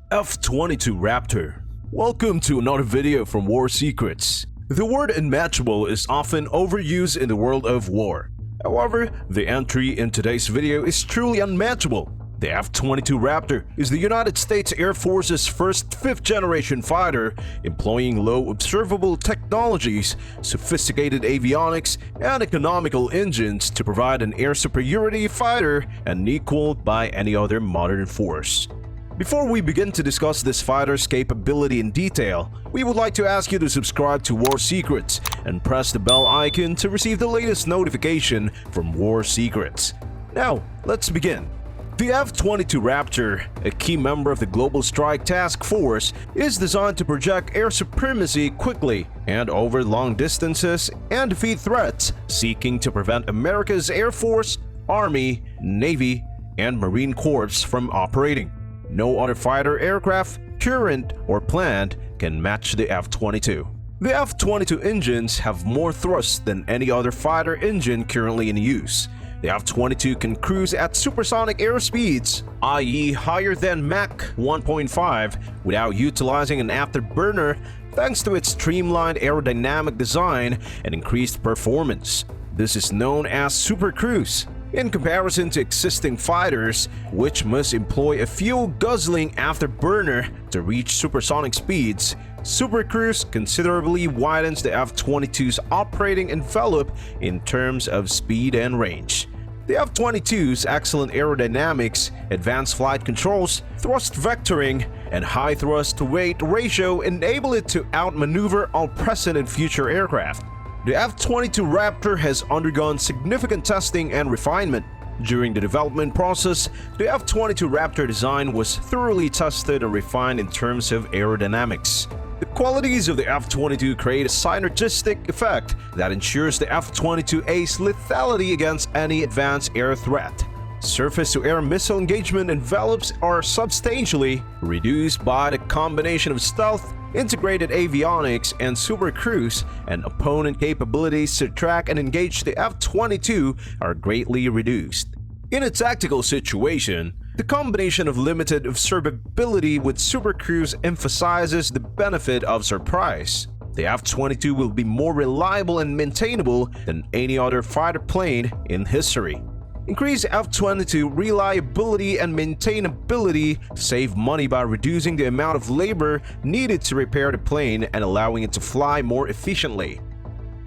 F-22 Raptor. Welcome to another video from War Secrets. The word unmatchable is often overused in the world of war. However, the entry in today's video is truly unmatchable. The F-22 Raptor is the United States Air Force's first fifth-generation fighter, employing low observable technologies, sophisticated avionics, and economical engines to provide an air superiority fighter unequaled by any other modern force. Before we begin to discuss this fighter's capability in detail, we would like to ask you to subscribe to War Secrets and press the bell icon to receive the latest notification from War Secrets. Now, let's begin. The F-22 Raptor, a key member of the Global Strike Task Force, is designed to project air supremacy quickly and over long distances and defeat threats seeking to prevent America's Air Force, Army, Navy, and Marine Corps from operating. No other fighter aircraft, current or planned, can match the F-22. The F-22 engines have more thrust than any other fighter engine currently in use. The F-22 can cruise at supersonic air speeds, i.e. higher than Mach 1.5, without utilizing an afterburner thanks to its streamlined aerodynamic design and increased performance. This is known as supercruise. In comparison to existing fighters, which must employ a fuel-guzzling afterburner to reach supersonic speeds, supercruise considerably widens the F-22's operating envelope in terms of speed and range. The F-22's excellent aerodynamics, advanced flight controls, thrust vectoring, and high thrust-to-weight ratio enable it to outmaneuver all present and future aircraft. The F-22 Raptor has undergone significant testing and refinement. During the development process, the F-22 Raptor design was thoroughly tested and refined in terms of aerodynamics. The qualities of the F-22 create a synergistic effect that ensures the F-22A's lethality against any advanced air threat. Surface-to-air missile engagement envelopes are substantially reduced by the combination of stealth, integrated avionics, and supercruise, and opponent capabilities to track and engage the F-22 are greatly reduced. In a tactical situation, the combination of limited observability with supercruise emphasizes the benefit of surprise. The F-22 will be more reliable and maintainable than any other fighter plane in history. Increase F-22 reliability and maintainability to save money by reducing the amount of labor needed to repair the plane and allowing it to fly more efficiently.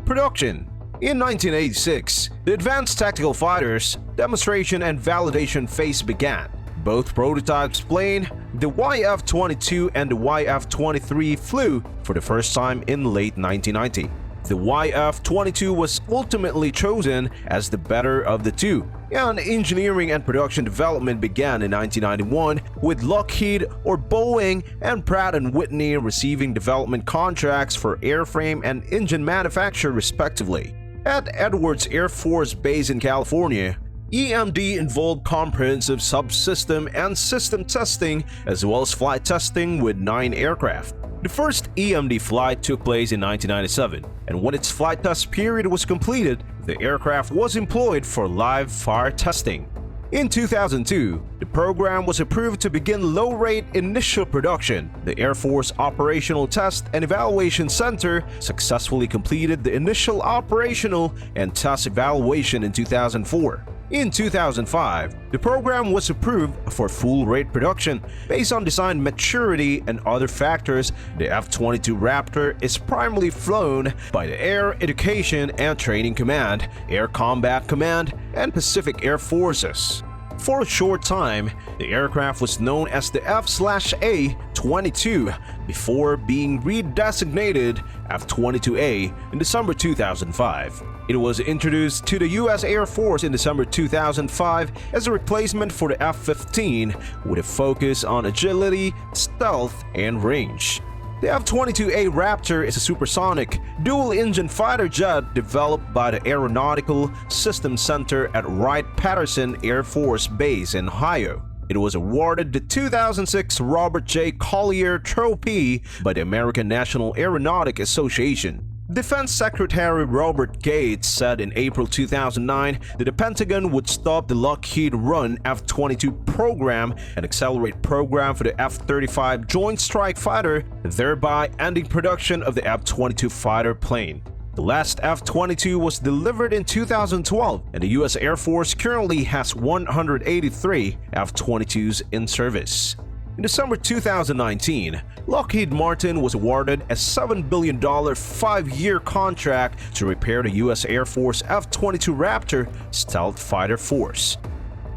Production. In 1986, the Advanced Tactical Fighters demonstration and validation phase began. Both prototypes plane, the YF-22 and the YF-23, flew for the first time in late 1990. The YF-22 was ultimately chosen as the better of the two, and engineering and production development began in 1991 with Lockheed or Boeing and Pratt & Whitney receiving development contracts for airframe and engine manufacture respectively. At Edwards Air Force Base in California, EMD involved comprehensive subsystem and system testing as well as flight testing with 9 aircraft. The first EMD flight took place in 1997, and when its flight test period was completed, the aircraft was employed for live fire testing. In 2002, the program was approved to begin low-rate initial production. The Air Force Operational Test and Evaluation Center successfully completed the initial operational and test evaluation in 2004. In 2005, the program was approved for full-rate production. Based on design maturity and other factors, the F-22 Raptor is primarily flown by the Air Education and Training Command, Air Combat Command, and Pacific Air Forces. For a short time, the aircraft was known as the F/A-22 before being redesignated F-22A in December 2005. It was introduced to the U.S. Air Force in December 2005 as a replacement for the F-15 with a focus on agility, stealth, and range. The F-22A Raptor is a supersonic, dual-engine fighter jet developed by the Aeronautical Systems Center at Wright-Patterson Air Force Base in Ohio. It was awarded the 2006 Robert J. Collier Trophy by the American National Aeronautic Association. Defense Secretary Robert Gates said in April 2009 that the Pentagon would stop the Lockheed run F-22 program and accelerate program for the F-35 Joint Strike Fighter, thereby ending production of the F-22 fighter plane. The last F-22 was delivered in 2012, and the U.S. Air Force currently has 183 F-22s in service. In December 2019, Lockheed Martin was awarded a $7 billion 5-year contract to repair the U.S. Air Force F-22 Raptor stealth fighter force.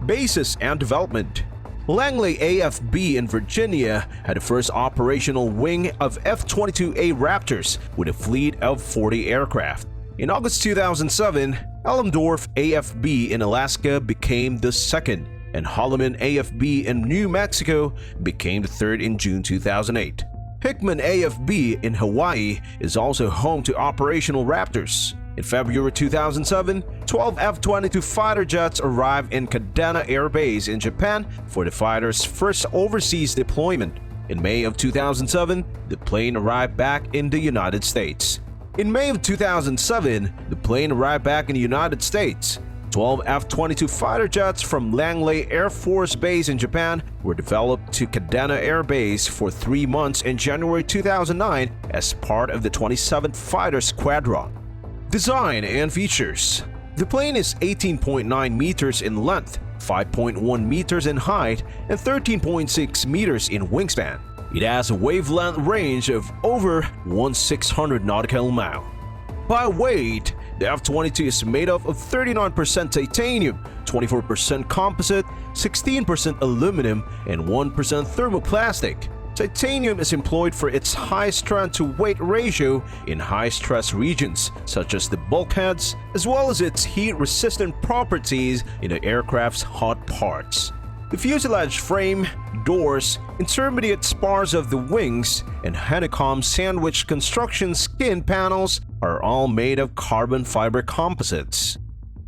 Bases and development. Langley AFB in Virginia had the first operational wing of F-22A Raptors with a fleet of 40 aircraft. In August 2007, Elmendorf AFB in Alaska became the second, and Holloman AFB in New Mexico became the third in June 2008. Hickman AFB in Hawaii is also home to operational Raptors. In February 2007, 12 F-22 fighter jets arrived in Kadena Air Base in Japan for the fighter's first overseas deployment. In May of 2007, the plane arrived back in the United States. In May of 2007, the plane arrived back in the United States. 12 F-22 fighter jets from Langley Air Force Base in Japan were developed to Kadena Air Base for 3 months in January 2009 as part of the 27th Fighter Squadron. Design and features. The plane is 18.9 meters in length, 5.1 meters in height, and 13.6 meters in wingspan. It has a wavelength range of over 1,600 nautical miles. By weight, the F-22 is made up of 39% titanium, 24% composite, 16% aluminum, and 1% thermoplastic. Titanium is employed for its high strength-to-weight ratio in high-stress regions, such as the bulkheads, as well as its heat-resistant properties in the aircraft's hot parts. The fuselage frame, doors, intermediate spars of the wings, and honeycomb sandwich construction skin panels are all made of carbon fiber composites.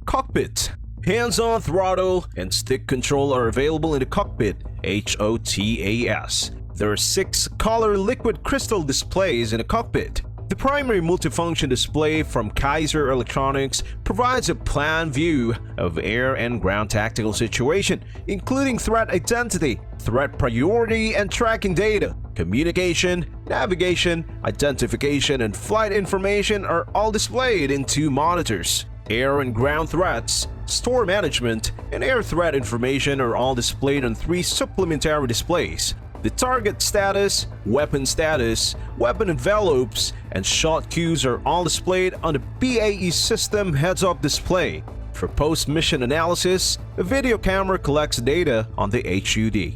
Cockpit. Hands-on throttle and stick control are available in the cockpit, HOTAS. There are 6 color liquid crystal displays in the cockpit. The primary multifunction display from Kaiser Electronics provides a plan view of air and ground tactical situation, including threat identity, threat priority and tracking data. Communication, navigation, identification, and flight information are all displayed in 2 monitors. Air and ground threats, store management, and air threat information are all displayed on 3 supplementary displays. The target status, weapon envelopes, and shot cues are all displayed on the BAE system heads-up display. For post-mission analysis, a video camera collects data on the HUD.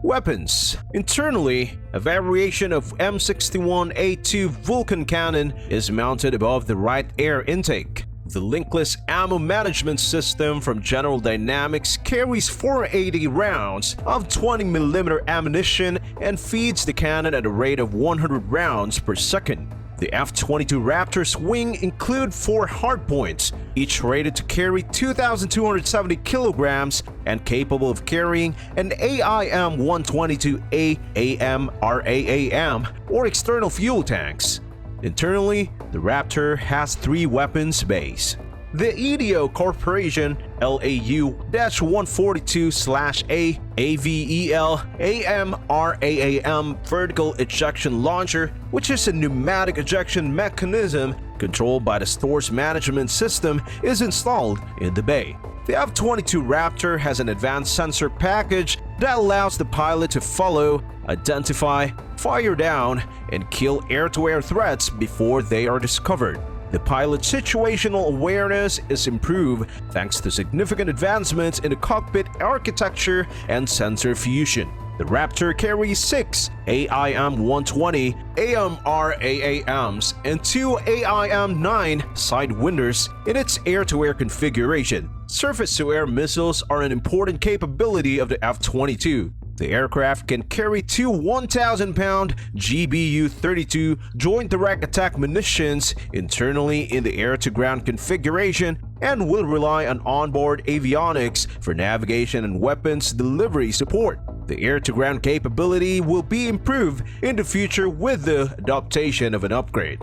Weapons. Internally, a variation of M61A2 Vulcan cannon is mounted above the right air intake. The linkless ammo management system from General Dynamics carries 480 rounds of 20mm ammunition and feeds the cannon at a rate of 100 rounds per second. The F-22 Raptor's wing include 4 hardpoints, each rated to carry 2,270 kilograms and capable of carrying an AIM-122A AMRAAM or external fuel tanks. Internally, the Raptor has 3 weapons bays. The EDO Corporation LAU-142/A AVEL AMRAAM vertical ejection launcher, which is a pneumatic ejection mechanism controlled by the Stores Management System, is installed in the bay. The F-22 Raptor has an advanced sensor package that allows the pilot to follow, identify, fire down, and kill air-to-air threats before they are discovered. The pilot's situational awareness is improved thanks to significant advancements in the cockpit architecture and sensor fusion. The Raptor carries 6 AIM-120 AMRAAMs and 2 AIM-9 Sidewinders in its air-to-air configuration. Surface-to-air missiles are an important capability of the F-22. The aircraft can carry 2 1,000-pound GBU-32 Joint Direct Attack munitions internally in the air-to-ground configuration and will rely on onboard avionics for navigation and weapons delivery support. The air-to-ground capability will be improved in the future with the adoption of an upgrade.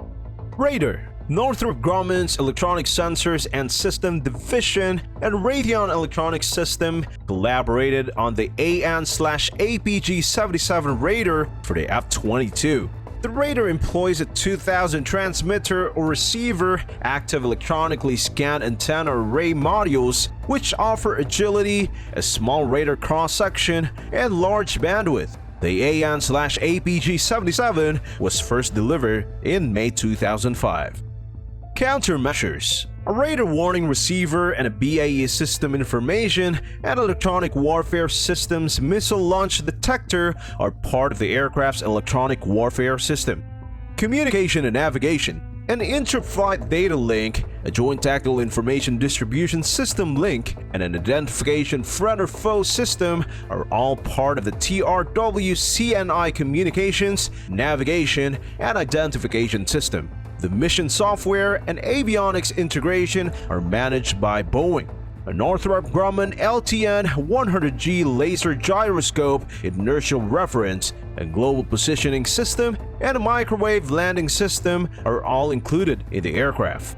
Radar. Northrop Grumman's Electronic Sensors and System Division and Raytheon Electronic System collaborated on the AN/APG-77 radar for the F-22. The radar employs a 2000 transmitter or receiver, active electronically scanned antenna array modules, which offer agility, a small radar cross-section, and large bandwidth. The AN/APG-77 was first delivered in May 2005. Countermeasures. A radar warning receiver and a BAE system information and electronic warfare systems missile launch detector are part of the aircraft's electronic warfare system. Communication and navigation. An intra-flight data link, a joint tactical information distribution system link, and an identification friend or foe system are all part of the TRW-CNI communications, navigation, and identification system. The mission software and avionics integration are managed by Boeing. A Northrop Grumman LTN-100G laser gyroscope, inertial reference, a global positioning system, and a microwave landing system are all included in the aircraft.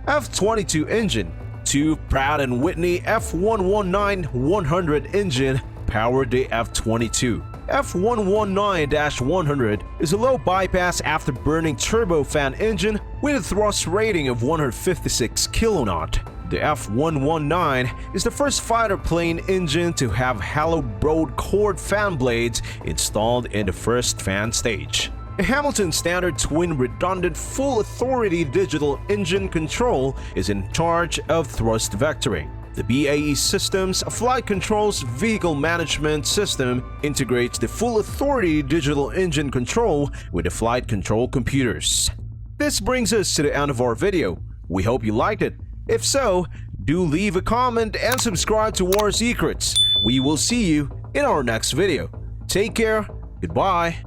F-22 engine. Two Pratt & Whitney F119-100 engine powered the F-22. F119-100 is a low bypass afterburning turbofan engine with a thrust rating of 156 kN. The F119 is the first fighter plane engine to have hollow broad chord fan blades installed in the first fan stage. A Hamilton Standard Twin Redundant Full Authority Digital Engine Control is in charge of thrust vectoring. The BAE Systems Flight Controls Vehicle Management System integrates the Full Authority Digital Engine Control with the flight control computers. This brings us to the end of our video. We hope you liked it. If so, do leave a comment and subscribe to War Secrets. We will see you in our next video. Take care. Goodbye.